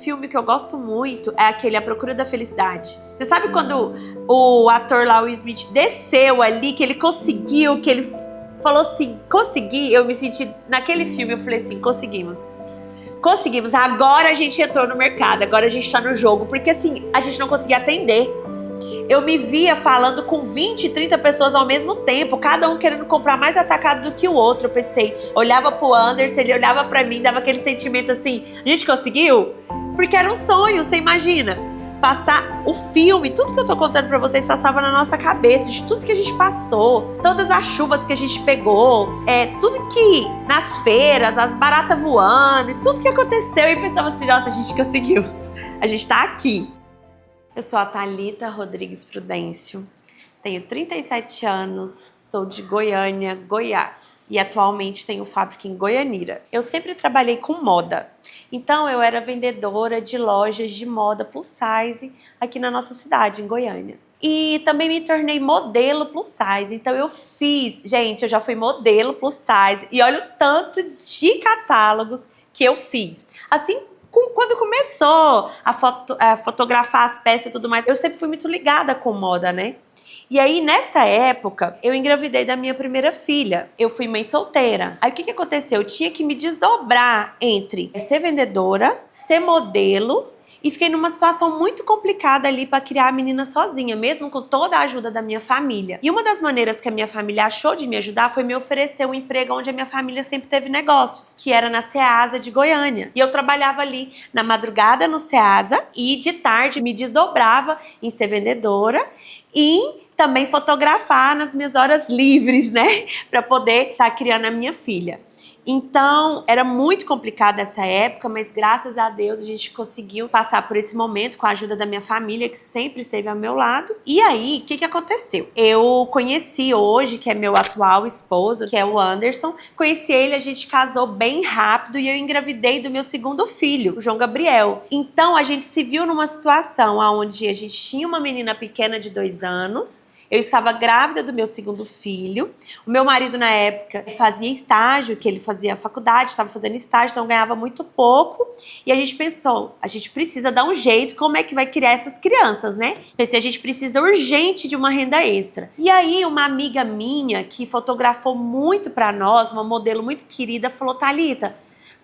filme que eu gosto muito é aquele A Procura da Felicidade. Você sabe quando o ator lá, o Will Smith, desceu ali, que ele conseguiu, que ele falou assim, consegui, eu me senti naquele filme, eu falei assim, conseguimos. Conseguimos, agora a gente entrou no mercado, agora a gente tá no jogo, porque assim, a gente não conseguia atender. Eu me via falando com 20, 30 pessoas ao mesmo tempo, cada um querendo comprar mais atacado do que o outro. Eu pensei, olhava pro Anderson, ele olhava pra mim, dava aquele sentimento assim, a gente conseguiu? Porque era um sonho, você imagina? Passar o filme, tudo que eu tô contando pra vocês passava na nossa cabeça, de tudo que a gente passou, todas as chuvas que a gente pegou, tudo que nas feiras, as baratas voando, e tudo que aconteceu, e pensava assim, nossa, a gente conseguiu, a gente tá aqui. Eu sou a Thalita Rodrigues Prudêncio, tenho 37 anos, sou de Goiânia, Goiás e atualmente tenho fábrica em Goianira. Eu sempre trabalhei com moda, então eu era vendedora de lojas de moda plus size aqui na nossa cidade, em Goiânia. E também me tornei modelo plus size, então eu já fui modelo plus size e olha o tanto de catálogos que eu fiz. Assim, quando começou a fotografar as peças e tudo mais, eu sempre fui muito ligada com moda, né? E aí, nessa época, eu engravidei da minha primeira filha. Eu fui mãe solteira. Aí, o que aconteceu? Eu tinha que me desdobrar entre ser vendedora, ser modelo, e fiquei numa situação muito complicada ali para criar a menina sozinha, mesmo com toda a ajuda da minha família. E uma das maneiras que a minha família achou de me ajudar foi me oferecer um emprego onde a minha família sempre teve negócios, que era na Ceasa de Goiânia. E eu trabalhava ali na madrugada no Ceasa e de tarde me desdobrava em ser vendedora e também fotografar nas minhas horas livres, né? Para poder estar criando a minha filha. Então, era muito complicado essa época, mas graças a Deus a gente conseguiu passar por esse momento com a ajuda da minha família, que sempre esteve ao meu lado. E aí, o que aconteceu? Eu conheci hoje, que é meu atual esposo, que é o Anderson. Conheci ele, a gente casou bem rápido e eu engravidei do meu segundo filho, o João Gabriel. Então, a gente se viu numa situação onde a gente tinha uma menina pequena de 2 anos, eu estava grávida do meu segundo filho. O meu marido, na época, fazia estágio, que ele fazia faculdade, estava fazendo estágio, então ganhava muito pouco. E a gente pensou, a gente precisa dar um jeito, como é que vai criar essas crianças, né? Pensei, a gente precisa urgente de uma renda extra. E aí, uma amiga minha, que fotografou muito para nós, uma modelo muito querida, falou, Thalita,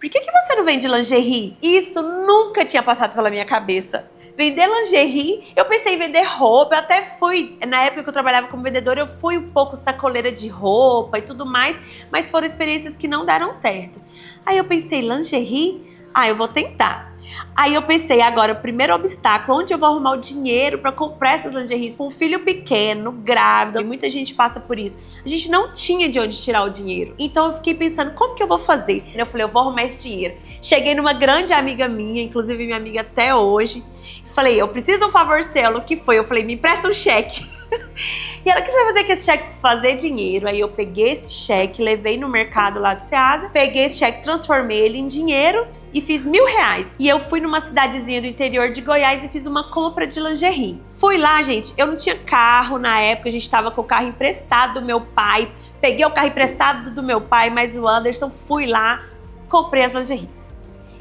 por que você não vende lingerie? Isso nunca tinha passado pela minha cabeça. Vender lingerie, eu pensei em vender roupa, eu até fui, na época que eu trabalhava como vendedora, eu fui um pouco sacoleira de roupa e tudo mais, mas foram experiências que não deram certo. Aí eu pensei, lingerie? Eu vou tentar. Aí eu pensei, agora, o primeiro obstáculo, onde eu vou arrumar o dinheiro para comprar essas lingeries com um filho pequeno, grávida, e muita gente passa por isso. A gente não tinha de onde tirar o dinheiro. Então eu fiquei pensando, como que eu vou fazer? Eu falei, eu vou arrumar esse dinheiro. Cheguei numa grande amiga minha, inclusive minha amiga até hoje, falei, eu preciso de um favor seu, o que foi? Eu falei, me empresta um cheque. E ela, o que você vai fazer com esse cheque? Fazer dinheiro. Aí eu peguei esse cheque, levei no mercado lá do Ceasa, peguei esse cheque, transformei ele em dinheiro e fiz R$1.000. E eu fui numa cidadezinha do interior de Goiás e fiz uma compra de lingerie. Fui lá, gente, eu não tinha carro na época, a gente tava com o carro emprestado do meu pai. Peguei o carro emprestado do meu pai, mas o Anderson, fui lá, comprei as lingeries.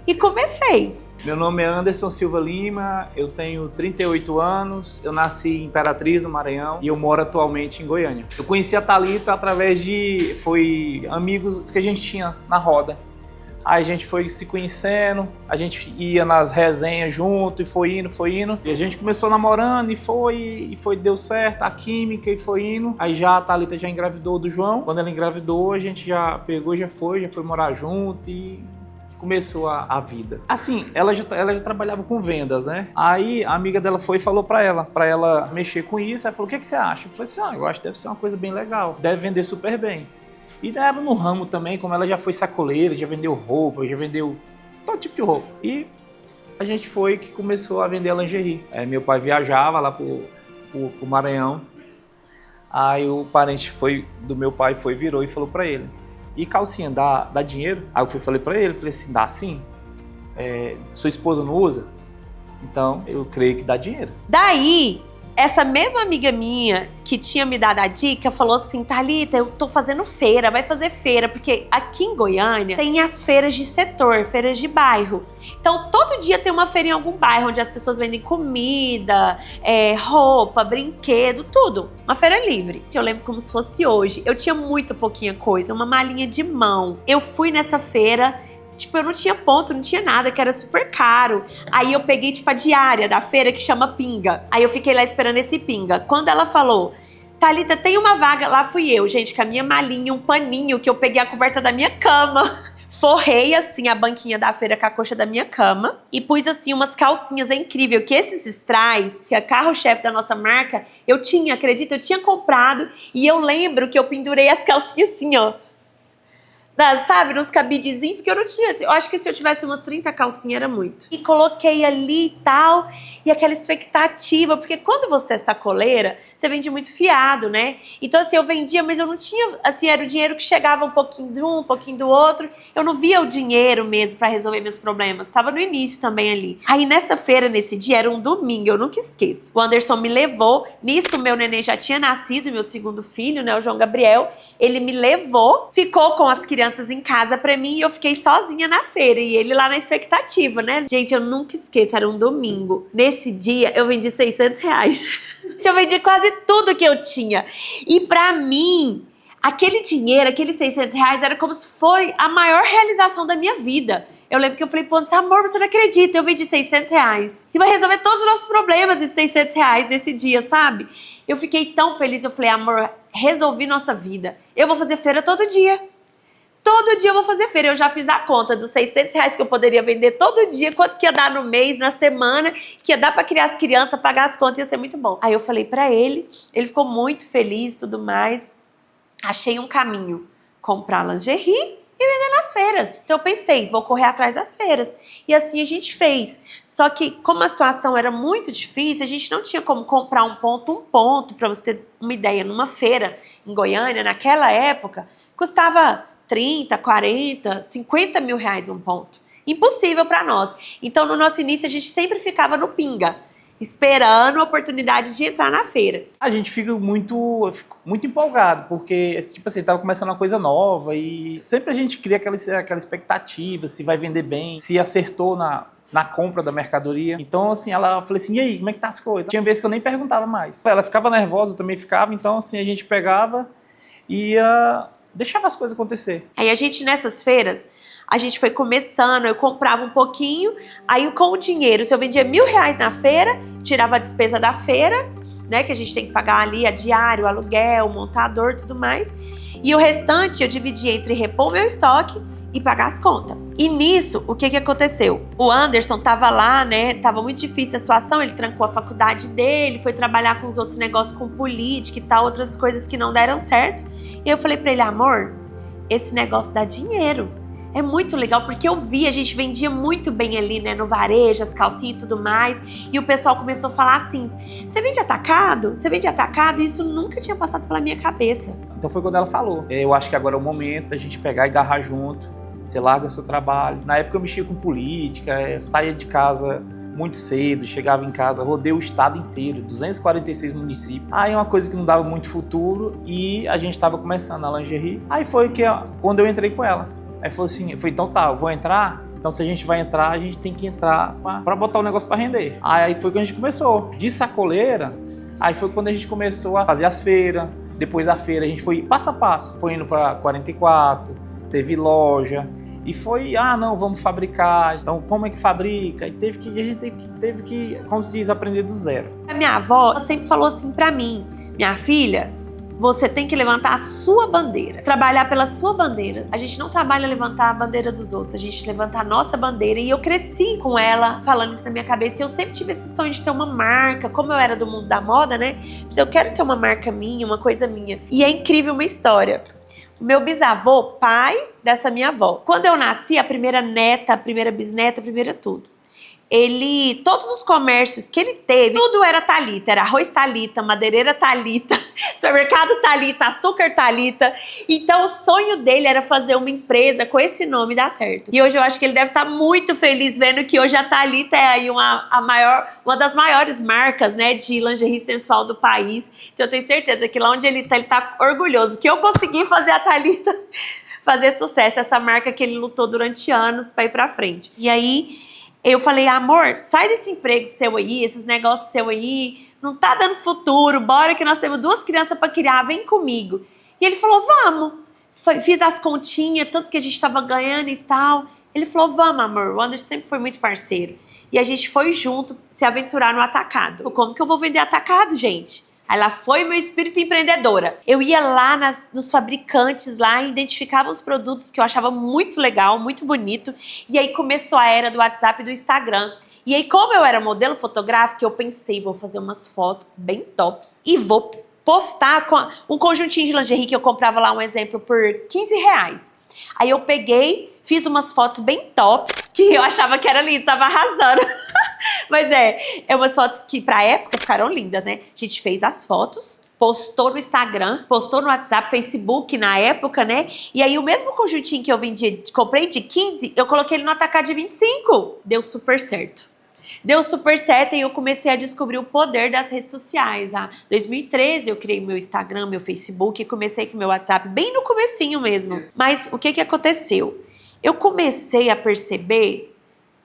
E comecei. Meu nome é Anderson Silva Lima, eu tenho 38 anos, eu nasci em Imperatriz, no Maranhão, e eu moro atualmente em Goiânia. Eu conheci a Thalita através foi amigos que a gente tinha na roda. Aí a gente foi se conhecendo, a gente ia nas resenhas junto e foi indo. E a gente começou namorando deu certo, a química e foi indo. Aí já a Thalita já engravidou do João. Quando ela engravidou, a gente já pegou, já foi morar junto e começou a vida. Assim, ela já trabalhava com vendas, né? Aí a amiga dela foi e falou pra ela mexer com isso. Ela falou, o que você acha? Eu falei assim, eu acho que deve ser uma coisa bem legal. Deve vender super bem. E ela no ramo também, como ela já foi sacoleira, já vendeu roupa, já vendeu todo tipo de roupa. E a gente foi que começou a vender lingerie. Meu pai viajava lá pro Maranhão. Aí o parente do meu pai virou e falou pra ele, e calcinha, dá dinheiro? Aí eu falei pra ele, falei assim, dá sim? Sua esposa não usa? Então, eu creio que dá dinheiro. Daí, essa mesma amiga minha que tinha me dado a dica falou assim: Thalita, eu tô fazendo feira, vai fazer feira, porque aqui em Goiânia tem as feiras de setor, feiras de bairro. Então todo dia tem uma feira em algum bairro onde as pessoas vendem comida, roupa, brinquedo, tudo. Uma feira livre. Eu lembro como se fosse hoje. Eu tinha muito pouquinha coisa, uma malinha de mão. Eu fui nessa feira. Tipo, eu não tinha ponto, não tinha nada, que era super caro. Aí eu peguei, tipo, a diária da feira que chama Pinga. Aí eu fiquei lá esperando esse Pinga. Quando ela falou, Thalita, tem uma vaga, lá fui eu, gente, com a minha malinha, um paninho, que eu peguei a coberta da minha cama. Forrei, assim, a banquinha da feira com a coxa da minha cama. E pus, assim, umas calcinhas. É incrível que esses strass, que é carro-chefe da nossa marca, eu tinha, acredita, eu tinha comprado. E eu lembro que eu pendurei as calcinhas assim, ó. Sabe, nos cabidezinhos, porque eu não tinha. Eu acho que se eu tivesse umas 30 calcinhas era muito. E coloquei ali e tal, e aquela expectativa, porque quando você é sacoleira, você vende muito fiado, né? Então, assim, eu vendia, mas eu não tinha, assim, era o dinheiro que chegava um pouquinho de um pouquinho do outro. Eu não via o dinheiro mesmo pra resolver meus problemas. Tava no início também ali. Aí, nessa feira, nesse dia, era um domingo, eu nunca esqueço. O Anderson me levou, nisso meu neném já tinha nascido, meu segundo filho, né, o João Gabriel. Ele me levou, ficou com as crianças em casa pra mim e eu fiquei sozinha na feira. E ele lá na expectativa, né? Gente, eu nunca esqueço, era um domingo. Nesse dia, eu vendi R$600. Eu vendi quase tudo que eu tinha. E pra mim, aquele dinheiro, aqueles R$600 era como se foi a maior realização da minha vida. Eu lembro que eu falei, pô, amor, você não acredita, eu vendi R$600. E vai resolver todos os nossos problemas esses R$600 nesse dia, sabe? Eu fiquei tão feliz, eu falei, amor, resolvi nossa vida. Eu vou fazer feira todo dia. Todo dia eu vou fazer feira. Eu já fiz a conta dos R$600 que eu poderia vender todo dia, quanto que ia dar no mês, na semana, que ia dar pra criar as crianças, pagar as contas, ia ser muito bom. Aí eu falei pra ele ficou muito feliz e tudo mais. Achei um caminho, comprar lingerie e vender nas feiras. Então eu pensei, vou correr atrás das feiras. E assim a gente fez. Só que como a situação era muito difícil, a gente não tinha como comprar um ponto, pra você ter uma ideia, numa feira em Goiânia, naquela época, custava 30, 40, 50 mil reais um ponto. Impossível para nós. Então, no nosso início, a gente sempre ficava no Pinga, esperando a oportunidade de entrar na feira. A gente fica muito empolgado, porque, tipo assim, tava começando uma coisa nova e sempre a gente cria aquela expectativa, se vai vender bem, se acertou na compra da mercadoria. Então, assim, ela falou assim, e aí, como é que tá as coisas? Tinha vezes que eu nem perguntava mais. Ela ficava nervosa, eu também ficava, então, assim, a gente pegava e deixava as coisas acontecer. Aí a gente, nessas feiras, a gente foi começando, eu comprava um pouquinho, aí com o dinheiro, se eu vendia R$1.000 na feira, tirava a despesa da feira, né, que a gente tem que pagar ali a diário, o aluguel, o montador, tudo mais, e o restante eu dividia entre repor o meu estoque e pagar as contas. E nisso, o que aconteceu? O Anderson tava lá, né, tava muito difícil a situação, ele trancou a faculdade dele, foi trabalhar com os outros negócios, com política e tal, outras coisas que não deram certo. E eu falei pra ele, amor, esse negócio dá dinheiro. É muito legal, porque eu vi, a gente vendia muito bem ali, né, no varejo, as calcinhas e tudo mais. E o pessoal começou a falar assim, você vende atacado? Você vende atacado? E isso nunca tinha passado pela minha cabeça. Então foi quando ela falou. Eu acho que agora é o momento da gente pegar e agarrar junto. Você larga seu trabalho. Na época eu mexia com política, saía de casa muito cedo, chegava em casa, rodei o estado inteiro, 246 municípios. Aí uma coisa que não dava muito futuro e a gente estava começando a lingerie. Aí foi que quando eu entrei com ela. Aí falou assim, então tá, eu vou entrar. Então se a gente vai entrar, a gente tem que entrar para botar o negócio para render. Aí foi quando a gente começou. De sacoleira, aí foi quando a gente começou a fazer as feiras. Depois da feira a gente foi passo a passo. Foi indo para 44, teve loja. E foi, não, vamos fabricar. Então, como é que fabrica? E a gente teve que, como se diz, aprender do zero. A minha avó sempre falou assim pra mim, minha filha, você tem que levantar a sua bandeira, trabalhar pela sua bandeira. A gente não trabalha levantar a bandeira dos outros, a gente levanta a nossa bandeira. E eu cresci com ela falando isso na minha cabeça. E eu sempre tive esse sonho de ter uma marca, como eu era do mundo da moda, né? Eu quero ter uma marca minha, uma coisa minha. E é incrível uma história. Meu bisavô, pai dessa minha avó. Quando eu nasci, a primeira neta, a primeira bisneta, a primeira tudo. todos os comércios que ele teve, tudo era Thalita, era arroz Thalita, madeireira Thalita, supermercado Thalita, açúcar Thalita. Então o sonho dele era fazer uma empresa com esse nome e dar certo. E hoje eu acho que ele deve estar muito feliz vendo que hoje a Thalita é aí uma das maiores marcas, né, de lingerie sensual do país. Então eu tenho certeza que lá onde ele tá orgulhoso que eu consegui fazer a Thalita fazer sucesso, essa marca que ele lutou durante anos para ir pra frente. E aí eu falei, amor, sai desse emprego seu aí, esses negócios seu aí, não tá dando futuro, bora que nós temos 2 crianças para criar, vem comigo. E ele falou, vamos. Fiz as continhas, tanto que a gente tava ganhando e tal. Ele falou, vamos, amor, o Anderson sempre foi muito parceiro. E a gente foi junto se aventurar no atacado. Como que eu vou vender atacado, gente? Aí lá foi meu espírito empreendedora. Eu ia lá nos fabricantes lá e identificava os produtos que eu achava muito legal, muito bonito. E aí começou a era do WhatsApp e do Instagram. E aí, como eu era modelo fotográfica, eu pensei, vou fazer umas fotos bem tops e vou postar com um conjuntinho de lingerie que eu comprava lá, um exemplo, por R$15. Aí eu peguei, fiz umas fotos bem tops, que eu achava que era lindo, tava arrasando. Mas é umas fotos que pra época ficaram lindas, né? A gente fez as fotos, postou no Instagram, postou no WhatsApp, Facebook na época, né? E aí o mesmo conjuntinho que eu vendi, comprei de 15, eu coloquei ele no atacado de 25. Deu super certo. Deu super certo e eu comecei a descobrir o poder das redes sociais. Em 2013 eu criei meu Instagram, meu Facebook e comecei com meu WhatsApp, bem no comecinho mesmo. Mas o que aconteceu? Eu comecei a perceber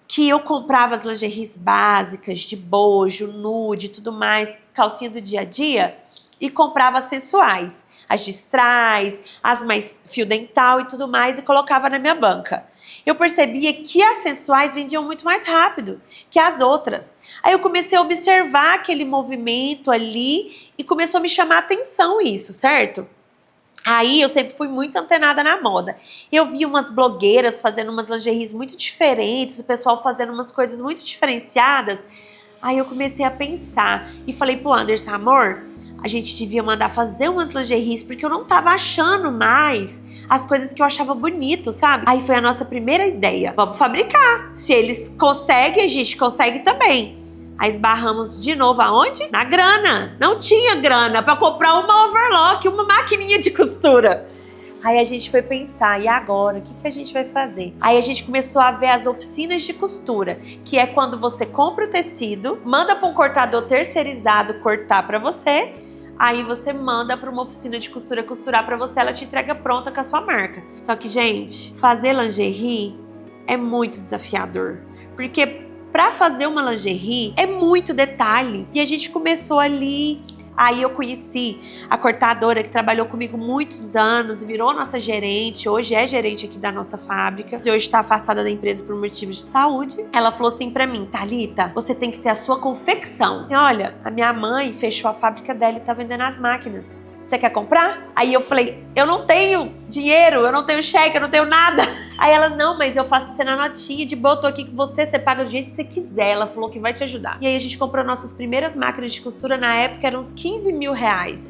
que eu comprava as lingeries básicas, de bojo, nude e tudo mais, calcinha do dia a dia, e comprava as sensuais, as de strass, as mais fio dental e tudo mais, e colocava na minha banca. Eu percebia que as sensuais vendiam muito mais rápido que as outras. Aí eu comecei a observar aquele movimento ali e começou a me chamar a atenção isso, certo? Aí eu sempre fui muito antenada na moda. Eu vi umas blogueiras fazendo umas lingeries muito diferentes, o pessoal fazendo umas coisas muito diferenciadas. Aí eu comecei a pensar e falei pro Anderson, amor, a gente devia mandar fazer umas lingeries porque eu não tava achando mais as coisas que eu achava bonito, sabe? Aí foi a nossa primeira ideia. Vamos fabricar. Se eles conseguem, a gente consegue também. Aí esbarramos de novo aonde? Na grana. Não tinha grana para comprar uma overlock, uma maquininha de costura. Aí a gente foi pensar, e agora? O que a gente vai fazer? Aí a gente começou a ver as oficinas de costura, que é quando você compra o tecido, manda para um cortador terceirizado cortar para você, aí você manda para uma oficina de costura costurar para você, ela te entrega pronta com a sua marca. Só que, gente, fazer lingerie é muito desafiador, porque para fazer uma lingerie é muito detalhe. E a gente começou ali. Aí eu conheci a cortadora que trabalhou comigo muitos anos, virou nossa gerente, hoje é gerente aqui da nossa fábrica. E hoje está afastada da empresa por motivos de saúde. Ela falou assim para mim, Thalita, você tem que ter a sua confecção. E olha, a minha mãe fechou a fábrica dela e tá vendendo as máquinas. Você quer comprar? Aí eu falei, eu não tenho dinheiro, eu não tenho cheque, eu não tenho nada. Aí ela, não, mas eu faço você na notinha, de boa, eu tô aqui com você paga do jeito que você quiser. Ela falou que vai te ajudar. E aí a gente comprou nossas primeiras máquinas de costura, na época eram uns R$15 mil.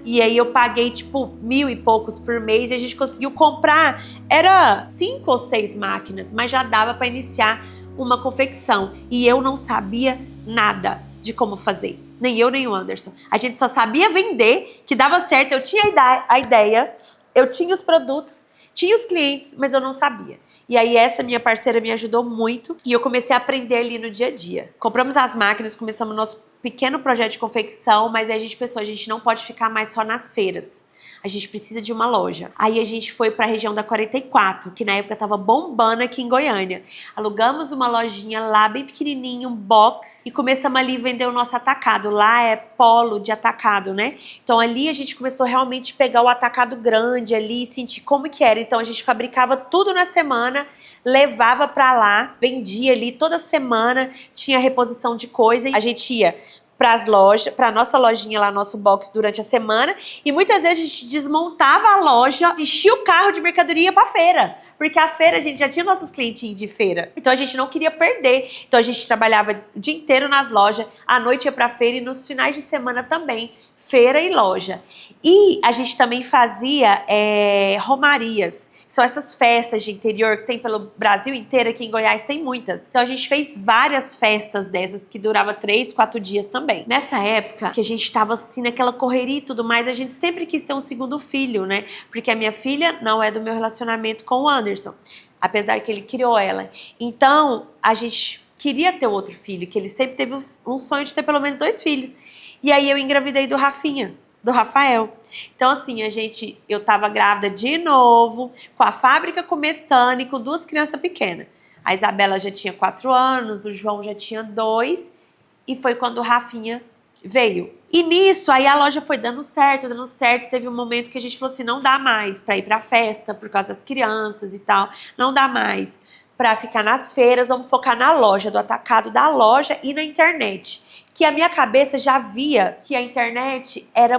E aí eu paguei tipo 1.000 e poucos por mês e a gente conseguiu comprar, era 5 ou 6 máquinas, mas já dava para iniciar uma confecção. E eu não sabia nada de como fazer. Nem eu, nem o Anderson. A gente só sabia vender, que dava certo. Eu tinha a ideia, eu tinha os produtos, tinha os clientes, mas eu não sabia. E aí essa minha parceira me ajudou muito e eu comecei a aprender ali no dia a dia. Compramos as máquinas, começamos nosso pequeno projeto de confecção, mas aí a gente pensou, a gente não pode ficar mais só nas feiras. A gente precisa de uma loja. Aí a gente foi para a região da 44, que na época estava bombando aqui em Goiânia. Alugamos uma lojinha lá, bem pequenininha, um box, e começamos ali a vender o nosso atacado. Lá é polo de atacado, né? Então ali a gente começou realmente a pegar o atacado grande ali e sentir como que era. Então a gente fabricava tudo na semana, levava para lá, vendia ali toda semana, tinha reposição de coisa. A gente ia pras lojas, pra nossa lojinha lá, nosso box durante a semana. E muitas vezes a gente desmontava a loja, enchia o carro de mercadoria pra feira. Porque a feira, a gente já tinha nossos clientinhos de feira. Então a gente não queria perder. Então a gente trabalhava o dia inteiro nas lojas, à noite ia pra feira e nos finais de semana também. Feira e loja. E a gente também fazia romarias. São essas festas de interior que tem pelo Brasil inteiro. Aqui em Goiás tem muitas. Então a gente fez várias festas dessas que durava 3, 4 dias também. Nessa época que a gente tava assim naquela correria e tudo mais, a gente sempre quis ter um segundo filho, né? Porque a minha filha não é do meu relacionamento com o Anderson, apesar que ele criou ela. Então a gente queria ter outro filho, que ele sempre teve um sonho de ter pelo menos 2 filhos. E aí eu engravidei do Rafinha, do Rafael. Então assim, eu tava grávida de novo, com a fábrica começando e com 2 crianças pequenas. A Isabela já tinha 4 anos, o João já tinha 2, e foi quando o Rafinha veio. E nisso, aí a loja foi dando certo. Teve um momento que a gente falou assim, não dá mais pra ir pra festa, por causa das crianças e tal. Não dá mais pra ficar nas feiras, vamos focar na loja, do atacado da loja e na internet. Que a minha cabeça já via que a internet era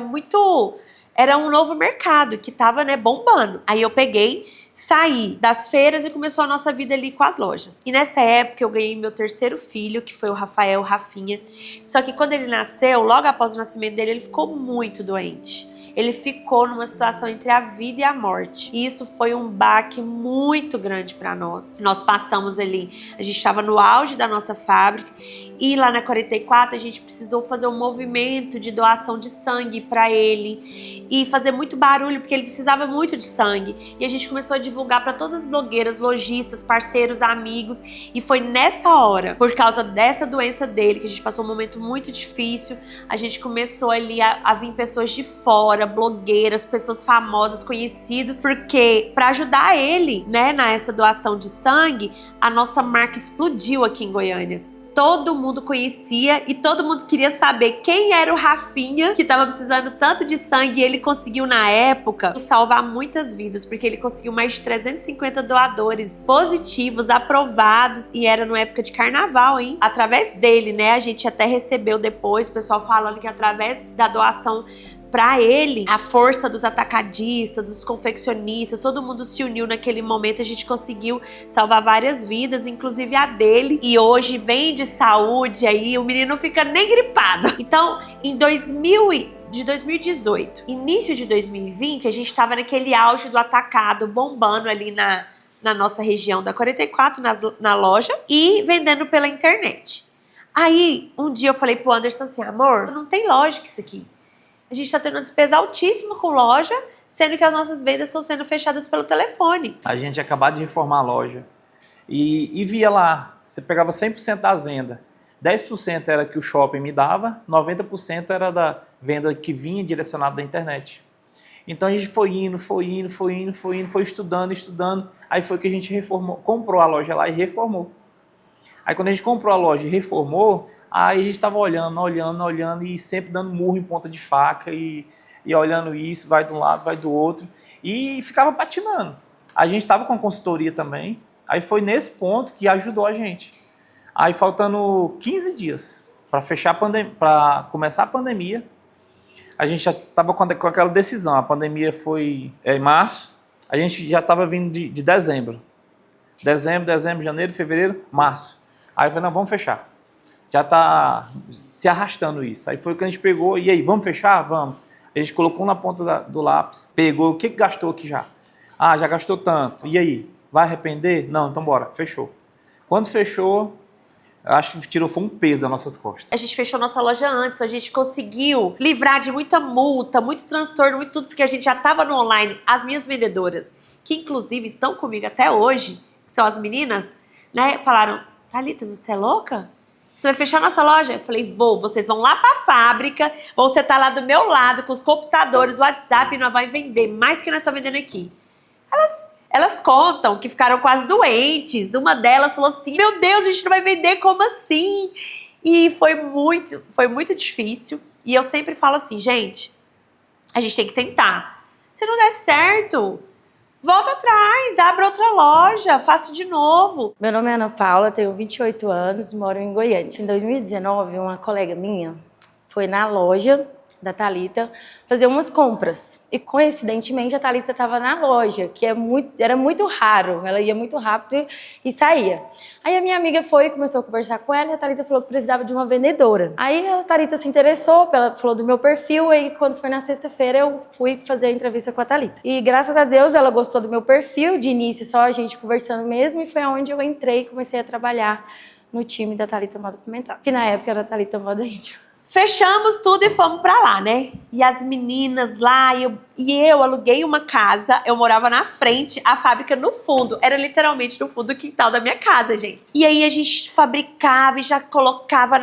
um novo mercado, que tava, né, bombando. Aí eu peguei, saí das feiras e começou a nossa vida ali com as lojas. E nessa época eu ganhei meu 3º filho, que foi o Rafael, o Rafinha. Só que quando ele nasceu, logo após o nascimento dele, ele ficou muito doente. Ele ficou numa situação entre a vida e a morte. E isso foi um baque muito grande para nós. Nós passamos ali, a gente estava no auge da nossa fábrica, e lá na 44 a gente precisou fazer um movimento de doação de sangue para ele e fazer muito barulho, porque ele precisava muito de sangue. E a gente começou a divulgar para todas as blogueiras, lojistas, parceiros, amigos. E foi nessa hora, por causa dessa doença dele, que a gente passou um momento muito difícil, a gente começou ali a vir pessoas de fora, blogueiras, pessoas famosas, conhecidos, porque para ajudar ele, né, nessa doação de sangue, a nossa marca explodiu aqui em Goiânia. Todo mundo conhecia e todo mundo queria saber quem era o Rafinha, que estava precisando tanto de sangue. E ele conseguiu, na época, salvar muitas vidas, porque ele conseguiu mais de 350 doadores positivos, aprovados, e era na época de carnaval, hein? Através dele, né, a gente até recebeu depois, o pessoal falando que através da doação para ele, a força dos atacadistas, dos confeccionistas, todo mundo se uniu naquele momento, a gente conseguiu salvar várias vidas, inclusive a dele, e hoje vem de saúde aí, o menino não fica nem gripado. Então, de 2018, início de 2020, a gente estava naquele auge do atacado, bombando ali na nossa região da 44, na loja, e vendendo pela internet. Aí, um dia eu falei pro Anderson assim, amor, não tem lógica isso aqui. A gente está tendo uma despesa altíssima com loja, sendo que as nossas vendas estão sendo fechadas pelo telefone. A gente acabou de reformar a loja e via lá, você pegava 100% das vendas. 10% era que o shopping me dava, 90% era da venda que vinha direcionada da internet. Então a gente foi estudando. Aí foi que a gente comprou a loja lá e reformou. Aí quando a gente comprou a loja e reformou, aí a gente estava olhando e sempre dando murro em ponta de faca e olhando isso, vai de um lado, vai do outro, e ficava patinando. A gente estava com a consultoria também, aí foi nesse ponto que ajudou a gente. Aí faltando 15 dias para começar a pandemia, a gente já estava com aquela decisão, a pandemia foi em março, a gente já estava vindo de dezembro, janeiro, fevereiro, março. Aí eu falei, não, vamos fechar. Já está se arrastando isso. Aí foi o que a gente pegou, e aí, vamos fechar? Vamos. A gente colocou na ponta do lápis, pegou, o que gastou aqui já? Ah, já gastou tanto. E aí, vai arrepender? Não, então bora, fechou. Quando fechou, eu acho que foi um peso das nossas costas. A gente fechou nossa loja antes, a gente conseguiu livrar de muita multa, muito transtorno, muito tudo, porque a gente já estava no online. As minhas vendedoras, que inclusive estão comigo até hoje, que são as meninas, né, falaram, Thalita, você é louca? Você vai fechar nossa loja? Eu falei, vocês vão lá pra fábrica, vão sentar lá do meu lado com os computadores, o WhatsApp, e nós vamos vender mais que nós estamos vendendo aqui. Elas contam que ficaram quase doentes. Uma delas falou assim, meu Deus, a gente não vai vender, como assim? E foi muito difícil. E eu sempre falo assim, gente, a gente tem que tentar. Se não der certo, volta atrás, abre outra loja, faço de novo. Meu nome é Ana Paula, tenho 28 anos, moro em Goiânia. Em 2019, uma colega minha foi na loja da Thalita fazer umas compras. E coincidentemente a Thalita estava na loja, que era muito raro. Ela ia muito rápido e saía. Aí a minha amiga foi e começou a conversar com ela e a Thalita falou que precisava de uma vendedora. Aí a Thalita se interessou, ela falou do meu perfil, e quando foi na sexta-feira eu fui fazer a entrevista com a Thalita. E graças a Deus ela gostou do meu perfil, de início só a gente conversando mesmo, e foi onde eu entrei e comecei a trabalhar no time da Thalita Moda Apimentada, que na época era a Thalita Moda Íntima. Fechamos tudo e fomos pra lá, né? E as meninas lá, eu aluguei uma casa, eu morava na frente, a fábrica no fundo. Era literalmente no fundo do quintal da minha casa, gente. E aí a gente fabricava e já colocava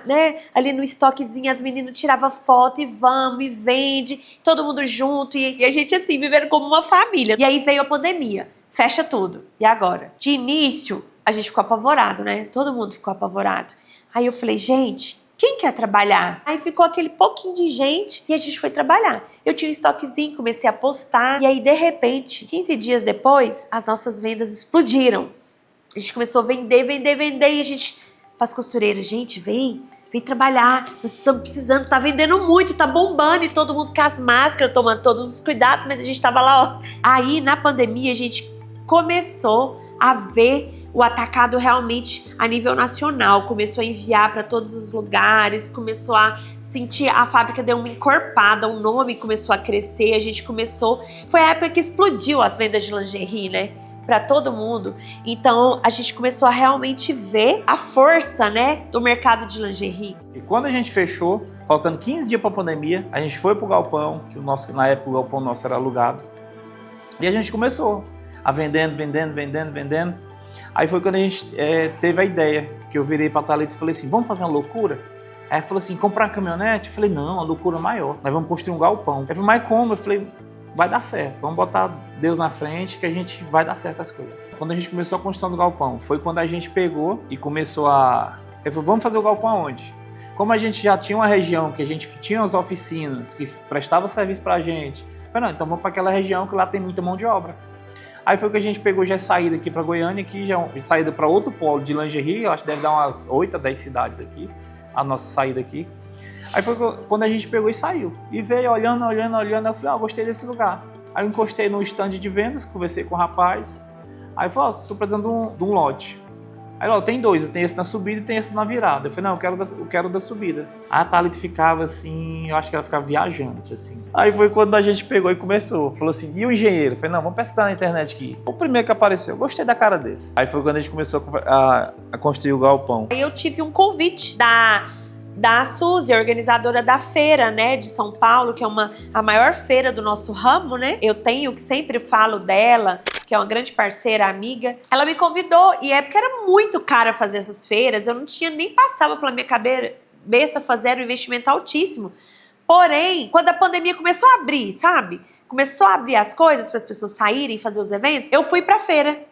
né, ali no estoquezinho, as meninas tiravam foto e vamos, e vende, todo mundo junto. E a gente assim, vivendo como uma família. E aí veio a pandemia, fecha tudo. E agora? De início, a gente ficou apavorado, né? Todo mundo ficou apavorado. Aí eu falei, gente, quem quer trabalhar? Aí ficou aquele pouquinho de gente e a gente foi trabalhar. Eu tinha um estoquezinho, comecei a postar. E aí, de repente, 15 dias depois, as nossas vendas explodiram. A gente começou a vender. E a gente, para as costureiras, gente, vem trabalhar. Nós estamos precisando, tá vendendo muito, tá bombando. E todo mundo com as máscaras, tomando todos os cuidados. Mas a gente tava lá, ó. Aí, na pandemia, a gente começou a ver o atacado realmente a nível nacional, começou a enviar para todos os lugares, começou a sentir, a fábrica deu uma encorpada, o nome começou a crescer, a gente começou, foi a época que explodiu as vendas de lingerie, né, para todo mundo. Então a gente começou a realmente ver a força, né, do mercado de lingerie. E quando a gente fechou, faltando 15 dias para a pandemia, a gente foi pro galpão, que na época o galpão nosso era alugado, e a gente começou a vendendo. Aí foi quando a gente teve a ideia, que eu virei pra Thalita e falei assim, vamos fazer uma loucura? Aí ela falou assim, comprar uma caminhonete? Eu falei, não, uma loucura maior, nós vamos construir um galpão. Ela falou, mas como? Eu falei, vai dar certo, vamos botar Deus na frente que a gente vai dar certo as coisas. Quando a gente começou a construção do galpão, foi quando a gente pegou e começou Ele falou, vamos fazer o galpão aonde? Como a gente já tinha uma região que a gente tinha as oficinas que prestavam serviço pra gente, eu falei, não, então vamos para aquela região que lá tem muita mão de obra. Aí foi que a gente pegou já saída aqui para Goiânia, aqui já saída para outro polo de lingerie, eu acho que deve dar umas 8 a 10 cidades aqui, a nossa saída aqui. Aí foi quando a gente pegou e saiu. E veio olhando, eu falei, gostei desse lugar. Aí eu encostei no stand de vendas, conversei com o rapaz, aí eu falei, estou precisando de um lote. Aí ele falou, tem dois, tem esse na subida e tem esse na virada. Eu falei, não, eu quero da subida. Aí a Thalita ficava assim, eu acho que ela ficava viajando, assim. Aí foi quando a gente pegou e começou. Falou assim, e o engenheiro? Eu falei, não, vamos pesquisar na internet aqui. O primeiro que apareceu, eu gostei da cara desse. Aí foi quando a gente começou a construir o galpão. Aí eu tive um convite da Suzy, organizadora da feira, né, de São Paulo, que é a maior feira do nosso ramo, né? Eu tenho, que sempre falo dela, que é uma grande parceira, amiga. Ela me convidou, e é porque era muito caro fazer essas feiras, eu não tinha nem passava pela minha cabeça fazer um investimento altíssimo. Porém, quando a pandemia começou a abrir, sabe? Começou a abrir as coisas para as pessoas saírem e fazer os eventos, eu fui pra feira.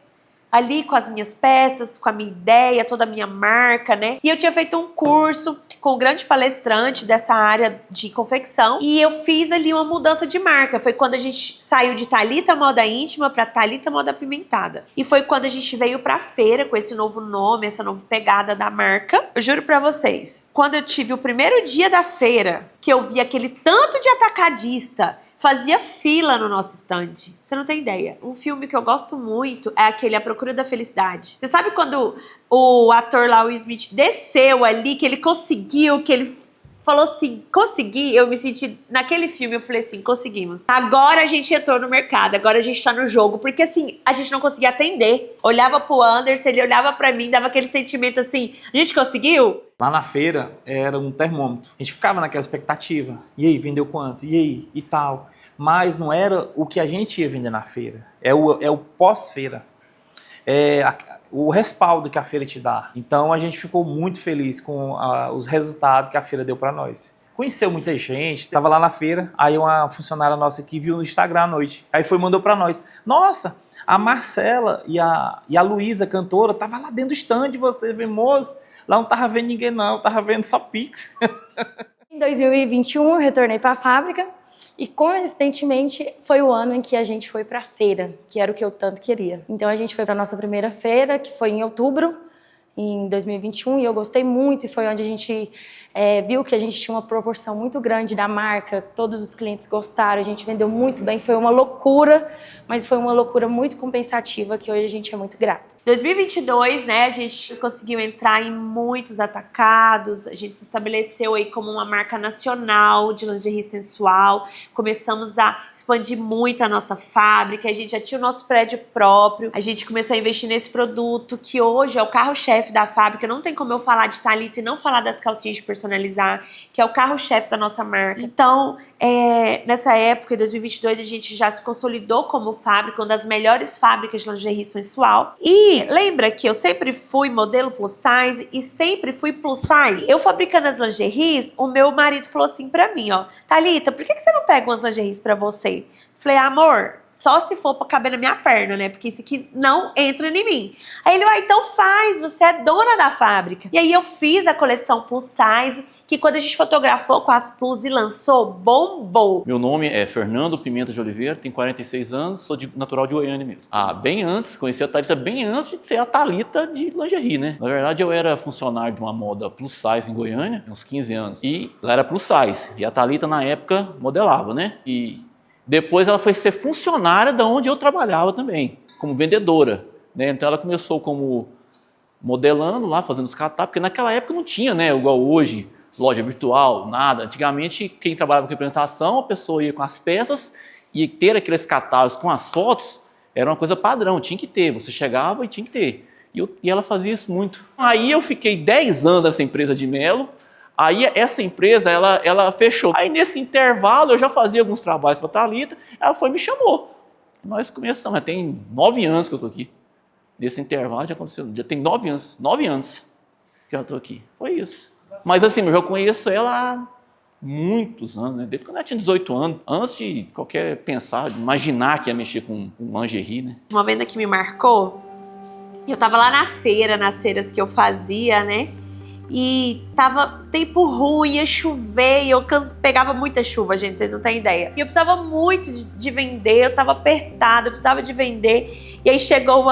Ali com as minhas peças, com a minha ideia, toda a minha marca, né? E eu tinha feito um curso com um grande palestrante dessa área de confecção e eu fiz ali uma mudança de marca. Foi quando a gente saiu de Thalita Moda Íntima para Thalita Moda Apimentada. E foi quando a gente veio pra feira com esse novo nome, essa nova pegada da marca. Eu juro pra vocês, quando eu tive o primeiro dia da feira, que eu vi aquele tanto de atacadista, fazia fila no nosso stand. Você não tem ideia. Um filme que eu gosto muito é aquele A Procura da Felicidade. Você sabe quando o ator lá, Will Smith, desceu ali, que ele conseguiu, que ele falou assim, consegui, eu me senti, naquele filme eu falei assim, conseguimos. Agora a gente entrou no mercado, agora a gente tá no jogo, porque assim, a gente não conseguia atender. Olhava pro Anderson, ele olhava pra mim, dava aquele sentimento assim, a gente conseguiu? Lá na feira era um termômetro. A gente ficava naquela expectativa. E aí, vendeu quanto? E aí? E tal. Mas não era o que a gente ia vender na feira. É o pós-feira. É o respaldo que a feira te dá. Então a gente ficou muito feliz com os resultados que a feira deu para nós. Conheceu muita gente, estava lá na feira, aí uma funcionária nossa aqui viu no Instagram à noite. Aí foi e mandou para nós. Nossa, a Marcela e a Luísa, cantora, tava lá dentro do stand de você, moço. Lá não tava vendo ninguém não, tava vendo só Pix. Em 2021 eu retornei para a fábrica e coincidentemente foi o ano em que a gente foi para a feira, que era o que eu tanto queria. Então a gente foi para nossa primeira feira, que foi em outubro, em 2021, e eu gostei muito, e foi onde a gente viu que a gente tinha uma proporção muito grande da marca, todos os clientes gostaram, a gente vendeu muito bem, foi uma loucura, mas foi uma loucura muito compensativa que hoje a gente é muito grato. 2022, né, a gente conseguiu entrar em muitos atacados, a gente se estabeleceu aí como uma marca nacional de lingerie sensual, começamos a expandir muito a nossa fábrica, a gente já tinha o nosso prédio próprio, a gente começou a investir nesse produto que hoje é o carro-chefe da fábrica, não tem como eu falar de Thalita e não falar das calcinhas de personalizar, que é o carro-chefe da nossa marca. Então, nessa época, em 2022, a gente já se consolidou como fábrica, uma das melhores fábricas de lingerie sensual. E lembra que eu sempre fui modelo plus size e sempre fui plus size? Eu fabricando as lingeries, o meu marido falou assim pra mim, ó, Thalita, por que você não pega umas lingeries pra você? Falei, amor, só se for pra caber na minha perna, né? Porque isso aqui não entra em mim. Aí ele, então faz, você é dona da fábrica. E aí eu fiz a coleção plus size, que quando a gente fotografou com as plus e lançou, bombou. Meu nome é Fernando Pimenta de Oliveira, tenho 46 anos, sou natural de Goiânia mesmo. Bem antes, conheci a Thalita bem antes de ser a Thalita de lingerie, né? Na verdade, eu era funcionário de uma moda plus size em Goiânia, uns 15 anos. E lá era plus size. E a Thalita, na época, modelava, né? E depois ela foi ser funcionária da onde eu trabalhava também, como vendedora, né? Então ela começou como modelando lá, fazendo os catálogos, porque naquela época não tinha, né, igual hoje, loja virtual, nada. Antigamente, quem trabalhava com representação, a pessoa ia com as peças e ter aqueles catálogos com as fotos era uma coisa padrão, tinha que ter, você chegava e tinha que ter. E ela fazia isso muito. Aí eu fiquei 10 anos nessa empresa de Melo. Aí essa empresa, ela fechou. Aí nesse intervalo eu já fazia alguns trabalhos para a Thalita, ela foi e me chamou. Nós começamos, já tem 9 anos que eu estou aqui. Nesse intervalo já aconteceu, já tem 9 anos que eu estou aqui. Foi isso. Mas assim, eu já conheço ela há muitos anos, né? Desde quando ela tinha 18 anos, antes de qualquer pensar, de imaginar que ia mexer com lingerie, né? Uma venda que me marcou, eu tava lá na feira, nas feiras que eu fazia, né? E tava tempo ruim, ia chover, e eu pegava muita chuva, gente, vocês não têm ideia. E eu precisava muito de vender, eu tava apertada, eu precisava de vender. E aí chegou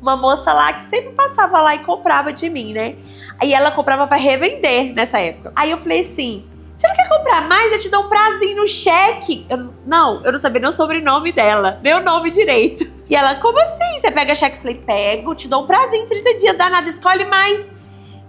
uma moça lá que sempre passava lá e comprava de mim, né? Aí ela comprava pra revender nessa época. Aí eu falei assim, você não quer comprar mais? Eu te dou um prazinho no cheque. Eu não sabia nem o sobrenome dela, nem o nome direito. E ela, como assim? Você pega cheque? Eu falei, pego, te dou um prazinho, 30 dias, dá nada, escolhe mais.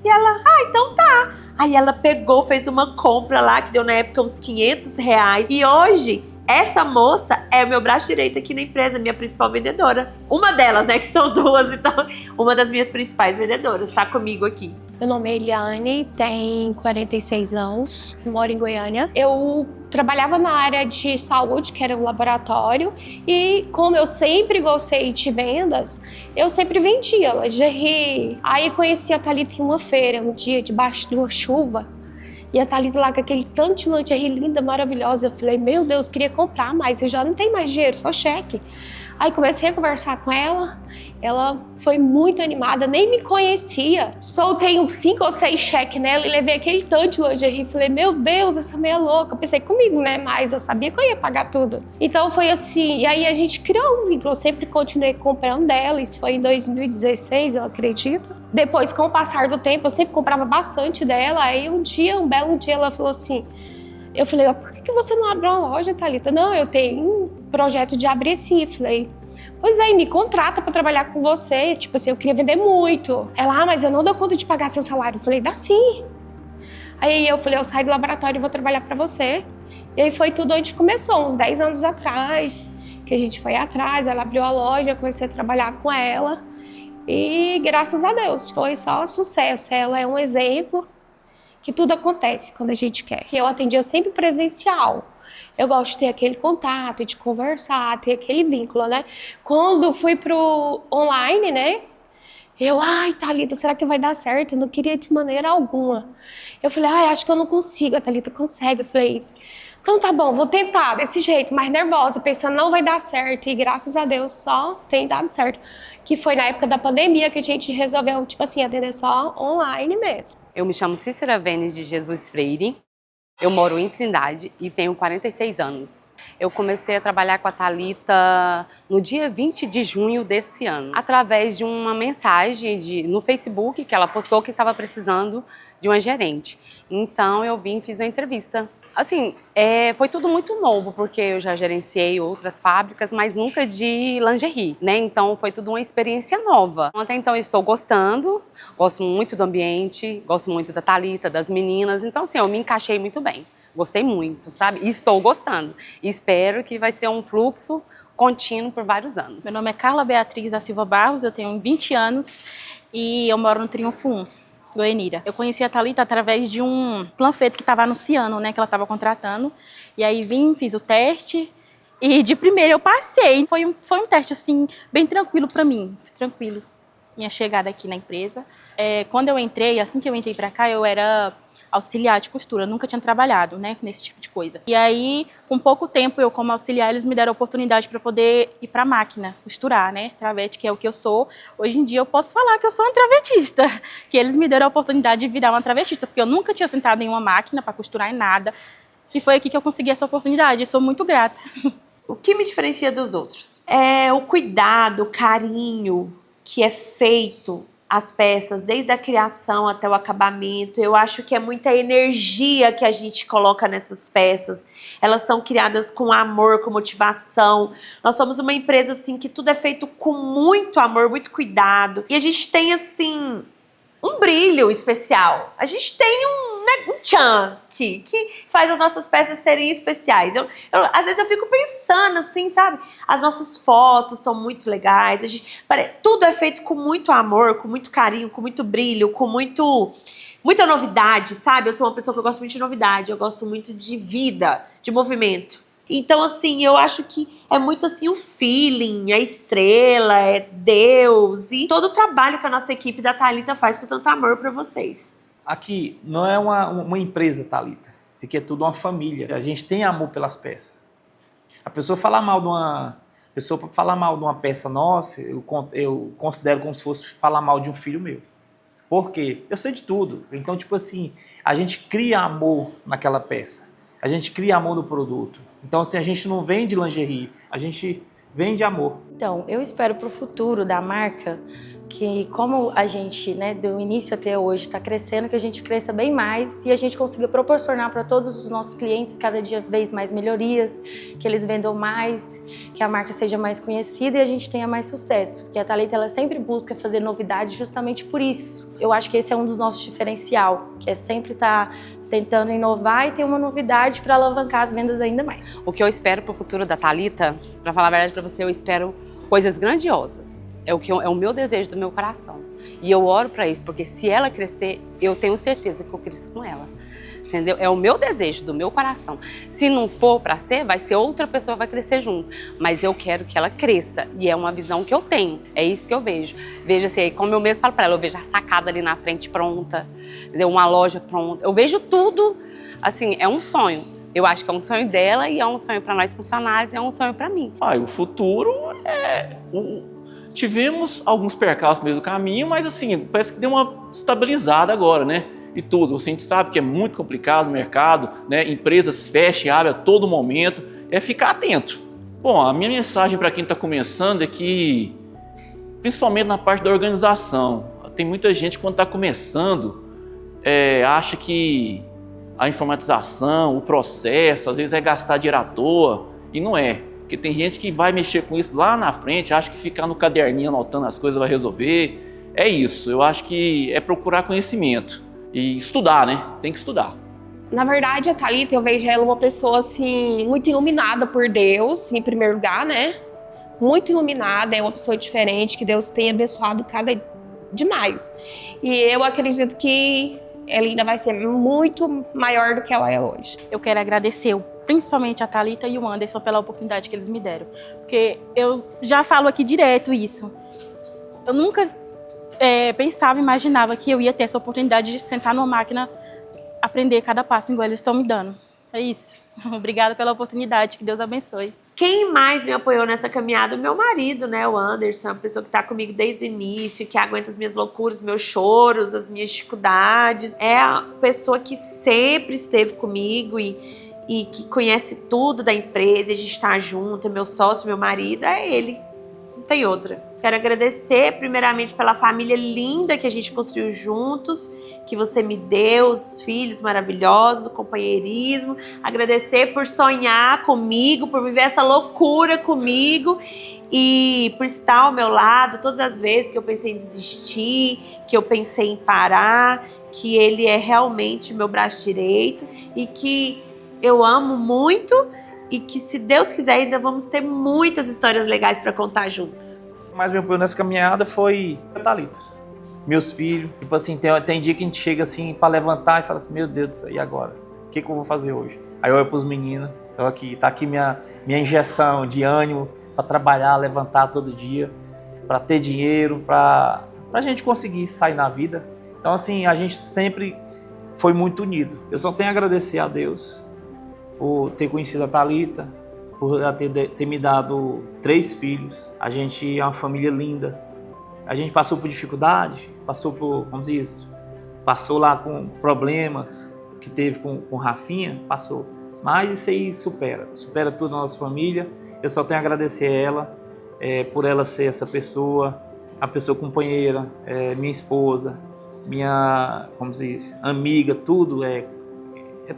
E ela, então tá. Aí ela pegou, fez uma compra lá, que deu na época uns R$500. E hoje, essa moça é o meu braço direito aqui na empresa, minha principal vendedora. Uma delas, né, que são duas, então, uma das minhas principais vendedoras, tá comigo aqui. Meu nome é Eliane, tenho 46 anos, moro em Goiânia. Eu trabalhava na área de saúde, que era um laboratório, e como eu sempre gostei de vendas, eu sempre vendia lingerie. Aí conheci a Thalita em uma feira, um dia debaixo de uma chuva, e a Thalita lá com aquele tanto de lingerie linda, maravilhosa. Eu falei, meu Deus, queria comprar mais, eu já não tenho mais dinheiro, só cheque. Aí comecei a conversar com ela foi muito animada, nem me conhecia. Soltei uns 5 ou 6 cheques nela e levei aquele tanto de lingerie. Falei, meu Deus, essa meia louca. Pensei comigo, né? Mas eu sabia que eu ia pagar tudo. Então foi assim, e aí a gente criou um vínculo. Eu sempre continuei comprando dela, isso foi em 2016, eu acredito. Depois, com o passar do tempo, eu sempre comprava bastante dela. Aí um belo dia, ela falou assim, eu falei, por que você não abre uma loja, Thalita? Não, eu tenho um projeto de abrir sim. Falei, pois é, me contrata para trabalhar com você. Tipo assim, eu queria vender muito. Ela, mas eu não dou conta de pagar seu salário. Eu falei, dá sim. Aí eu falei, eu saio do laboratório e vou trabalhar para você. E aí foi tudo onde começou, uns 10 anos atrás, que a gente foi atrás, ela abriu a loja, eu comecei a trabalhar com ela. E graças a Deus, foi só sucesso. Ela é um exemplo que tudo acontece quando a gente quer. Eu atendia sempre presencial. Eu gosto de ter aquele contato, de conversar, ter aquele vínculo, né? Quando fui pro online, né? Eu, Thalita, será que vai dar certo? Eu não queria de maneira alguma. Eu falei, acho que eu não consigo. A Thalita consegue. Eu falei, então tá bom, vou tentar desse jeito, mais nervosa, pensando não vai dar certo. E graças a Deus só tem dado certo. Que foi na época da pandemia que a gente resolveu, tipo assim, atender só online mesmo. Eu me chamo Cícera Vênis de Jesus Freire, eu moro em Trindade e tenho 46 anos. Eu comecei a trabalhar com a Thalita no dia 20 de junho desse ano, através de uma mensagem no Facebook que ela postou que estava precisando de uma gerente. Então eu vim e fiz a entrevista. Assim, foi tudo muito novo, porque eu já gerenciei outras fábricas, mas nunca de lingerie, né? Então foi tudo uma experiência nova. Até então eu estou gostando, gosto muito do ambiente, gosto muito da Thalita, das meninas. Então assim, eu me encaixei muito bem. Gostei muito, sabe? E estou gostando. E espero que vai ser um fluxo contínuo por vários anos. Meu nome é Carla Beatriz da Silva Barros, eu tenho 20 anos e eu moro no Triunfo 1. Goianira. Eu conheci a Thalita através de um panfleto que estava anunciando, né, que ela estava contratando. E aí fiz o teste e de primeira eu passei. Foi um teste, assim, bem tranquilo para mim. Tranquilo. Minha chegada aqui na empresa. Quando eu entrei, assim que eu entrei para cá, eu era auxiliar de costura. Eu nunca tinha trabalhado, né, nesse tipo de coisa. E aí, com pouco tempo, eu como auxiliar, eles me deram a oportunidade para poder ir para a máquina, costurar, né, travete, que é o que eu sou. Hoje em dia eu posso falar que eu sou uma travetista, que eles me deram a oportunidade de virar uma travetista, porque eu nunca tinha sentado em uma máquina para costurar em nada. E foi aqui que eu consegui essa oportunidade, e sou muito grata. O que me diferencia dos outros? É o cuidado, o carinho que é feito as peças, desde a criação até o acabamento. Eu acho que é muita energia que a gente coloca nessas peças. Elas são criadas com amor, com motivação. Nós somos uma empresa, assim, que tudo é feito com muito amor, muito cuidado. E a gente tem, assim, um brilho especial. A gente tem um tchan aqui, que faz as nossas peças serem especiais. Às vezes eu fico pensando assim, sabe? As nossas fotos são muito legais. Tudo é feito com muito amor, com muito carinho, com muito brilho, com muita novidade, sabe? Eu sou uma pessoa que eu gosto muito de novidade, eu gosto muito de vida, de movimento. Então, assim, eu acho que é muito, assim, o feeling, a estrela, é Deus e todo o trabalho que a nossa equipe da Thalita faz com tanto amor pra vocês. Aqui não é uma empresa, Thalita. Isso aqui é tudo uma família. A gente tem amor pelas peças. A pessoa falar mal de uma peça nossa, eu considero como se fosse falar mal de um filho meu. Por quê? Eu sei de tudo. Então, tipo assim, a gente cria amor naquela peça. A gente cria amor no produto. Então, assim, a gente não vende lingerie, a gente vende amor. Então, eu espero para o futuro da marca que, como a gente, né, do início até hoje está crescendo, que a gente cresça bem mais e a gente consiga proporcionar para todos os nossos clientes cada dia vez mais melhorias, que eles vendam mais, que a marca seja mais conhecida e a gente tenha mais sucesso. Porque a Thalita, ela sempre busca fazer novidades justamente por isso. Eu acho que esse é um dos nossos diferencial, que é sempre estar tentando inovar e ter uma novidade para alavancar as vendas ainda mais. O que eu espero para o futuro da Thalita, para falar a verdade para você, eu espero coisas grandiosas. É o meu desejo do meu coração. E eu oro para isso, porque se ela crescer, eu tenho certeza que eu cresço com ela. Entendeu? É o meu desejo do meu coração. Se não for para ser, vai ser outra pessoa que vai crescer junto. Mas eu quero que ela cresça. E é uma visão que eu tenho. É isso que eu vejo. Vejo assim, como eu mesmo falo para ela, eu vejo a sacada ali na frente pronta, entendeu? Uma loja pronta. Eu vejo tudo, assim, é um sonho. Eu acho que é um sonho dela e é um sonho para nós funcionários, é um sonho para mim. O futuro Tivemos alguns percalços no meio do caminho, mas assim, parece que deu uma estabilizada agora, né? E tudo. A gente sabe que é muito complicado o mercado, né? Empresas fecham e abrem a todo momento. É ficar atento. Bom, a minha mensagem para quem está começando é que, principalmente na parte da organização, tem muita gente quando está começando, acha que a informatização, o processo, às vezes é gastar dinheiro à toa, e não é. Porque tem gente que vai mexer com isso lá na frente, acha que ficar no caderninho anotando as coisas vai resolver. É isso, eu acho que é procurar conhecimento e estudar, né? Tem que estudar. Na verdade, a Thalita, eu vejo ela uma pessoa, assim, muito iluminada por Deus, em primeiro lugar, né? Muito iluminada, é uma pessoa diferente, que Deus tem abençoado demais. E eu acredito que ela ainda vai ser muito maior do que ela é hoje. Eu quero agradecer principalmente a Thalita e o Anderson pela oportunidade que eles me deram. Porque eu já falo aqui direto isso. Eu nunca imaginava que eu ia ter essa oportunidade de sentar numa máquina, aprender cada passo igual eles estão me dando. É isso. Obrigada pela oportunidade, que Deus abençoe. Quem mais me apoiou nessa caminhada? O meu marido, né, o Anderson, uma pessoa que tá comigo desde o início, que aguenta as minhas loucuras, os meus choros, as minhas dificuldades. É a pessoa que sempre esteve comigo e que conhece tudo da empresa, a gente tá junto, é meu sócio, meu marido, é ele. Não tem outra. Quero agradecer primeiramente pela família linda que a gente construiu juntos, que você me deu, os filhos maravilhosos, o companheirismo. Agradecer por sonhar comigo, por viver essa loucura comigo e por estar ao meu lado todas as vezes que eu pensei em desistir, que eu pensei em parar, que ele é realmente meu braço direito e que eu amo muito e que, se Deus quiser, ainda vamos ter muitas histórias legais para contar juntos. Mas meu apoio nessa caminhada foi a Thalita. Meus filhos, tipo assim, tem dia que a gente chega assim pra levantar e fala assim, meu Deus do céu, e agora? O que eu vou fazer hoje? Aí eu olho pros meninos, tá aqui minha injeção de ânimo pra trabalhar, levantar todo dia, pra ter dinheiro, pra gente conseguir sair na vida. Então assim, a gente sempre foi muito unido. Eu só tenho a agradecer a Deus por ter conhecido a Thalita, por ela ter me dado 3 filhos. A gente é uma família linda. A gente passou por dificuldade, passou lá com problemas que teve com o Rafinha, passou. Mas isso aí supera tudo a nossa família. Eu só tenho a agradecer a ela, por ela ser essa pessoa, a pessoa companheira, minha esposa, minha, amiga, tudo, é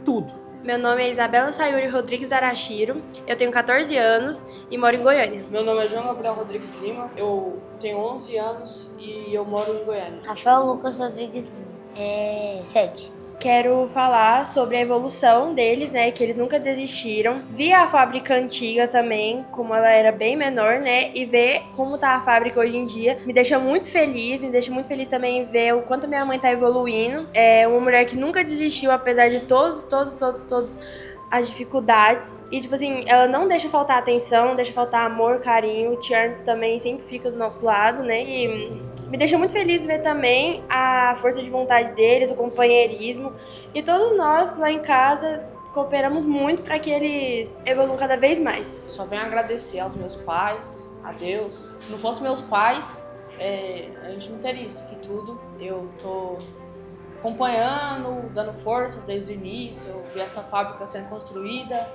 tudo. Meu nome é Isabela Sayuri Rodrigues Arashiro, eu tenho 14 anos e moro em Goiânia. Meu nome é João Gabriel Rodrigues Lima, eu tenho 11 anos e eu moro em Goiânia. Rafael Lucas Rodrigues Lima, 7. Quero falar sobre a evolução deles, né, que eles nunca desistiram. Vi a fábrica antiga também, como ela era bem menor, né, e ver como tá a fábrica hoje em dia me deixa muito feliz também ver o quanto minha mãe tá evoluindo. É uma mulher que nunca desistiu, apesar de todos as dificuldades. E, tipo assim, ela não deixa faltar atenção, não deixa faltar amor, carinho. O Tianos também sempre fica do nosso lado, né, e me deixa muito feliz ver também a força de vontade deles, o companheirismo. E todos nós lá em casa cooperamos muito para que eles evoluam cada vez mais. Só venho agradecer aos meus pais, a Deus. Se não fosse meus pais, a gente não teria isso aqui tudo. Eu tô acompanhando, dando força desde o início. Eu vi essa fábrica sendo construída,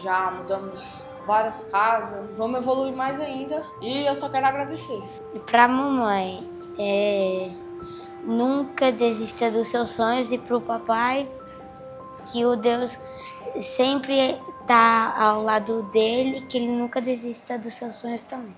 já mudamos várias casas, vamos evoluir mais ainda e eu só quero agradecer. E pra mamãe, nunca desista dos seus sonhos, e pro papai, que o Deus sempre tá ao lado dele, que ele nunca desista dos seus sonhos também.